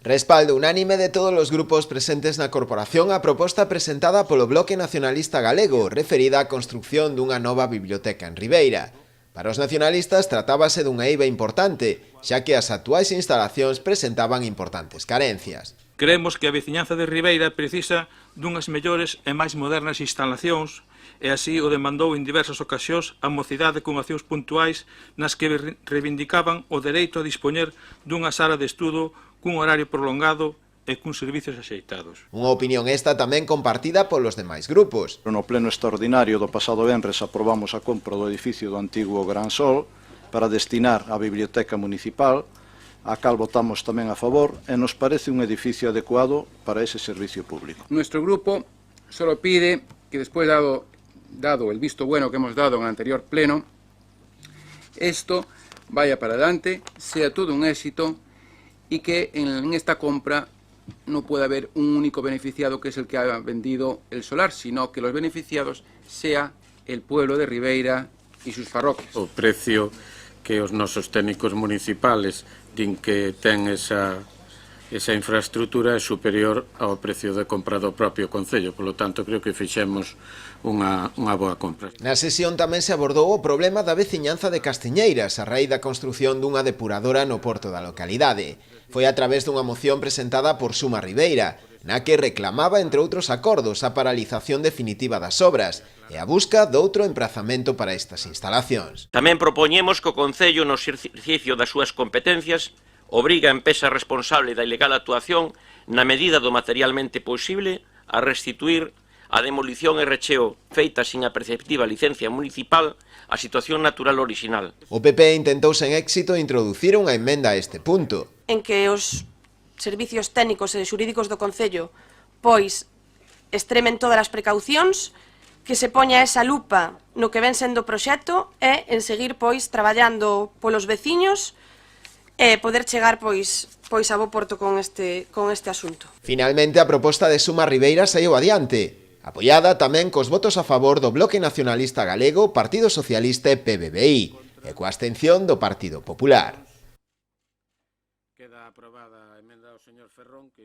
Respaldo unánime de todos os grupos presentes na corporación a proposta presentada polo Bloque Nacionalista Galego referida á construción dunha nova biblioteca en Ribeira. Para os nacionalistas tratábase dunha eiva importante, xa que as actuais instalacións presentaban importantes carencias. Creemos que a veciñanza de Ribeira precisa dunhas mellores e máis modernas instalacións e así o demandou en diversas ocasións a mocidade con accións puntuais nas que reivindicaban o dereito a dispoñer dunha sala de estudo cun horario prolongado e cun servicios axeitados. Unha opinión esta tamén compartida polos demais grupos. No pleno extraordinario do pasado venres aprobamos a compra do edificio do antigo Gran Sol para destinar á biblioteca municipal, a cal votamos tamén a favor e nos parece un edificio adecuado para ese servicio público. Nuestro grupo solo pide que después dado el visto bueno que hemos dado en el anterior pleno, esto vaya para adelante, sea todo un éxito y que en esta compra no pueda haber un único beneficiado que es el que ha vendido el solar, sino que los beneficiados sea el pueblo de Ribeira y sus parroquias. O precio que os nosos técnicos municipales din que ten esa infraestructura é superior ao precio de compra do propio Concello, polo tanto creo que fixemos unha boa compra. Na sesión tamén se abordou o problema da veciñanza de Castiñeiras a raíz da construción dunha depuradora no porto da localidade. Foi a través dunha moción presentada por Suma Ribeira, na que reclamaba, entre outros acordos, a paralización definitiva das obras e a busca doutro emprazamento para estas instalacións. Tamén propoñemos que o Concello, no exercicio das súas competencias, obriga a empresa responsable da ilegal actuación, na medida do materialmente posible, a restituir a demolición e recheo feita sin a perceptiva licencia municipal a situación natural orixinal. O PP intentou sen éxito introducir unha emenda a este punto. En que os servicios técnicos e xurídicos do Concello pois extremen todas as precaucións, que se poña esa lupa no que ven sendo o proxecto e en seguir pois traballando polos veciños e poder chegar pois a bo porto con este asunto. Finalmente a proposta de Suma Ribeira saíu adiante, apoiada tamén cos votos a favor do Bloque Nacionalista Galego, Partido Socialista e PBBI, e coa abstención do Partido Popular. Queda aprobada a emenda do señor Ferrón que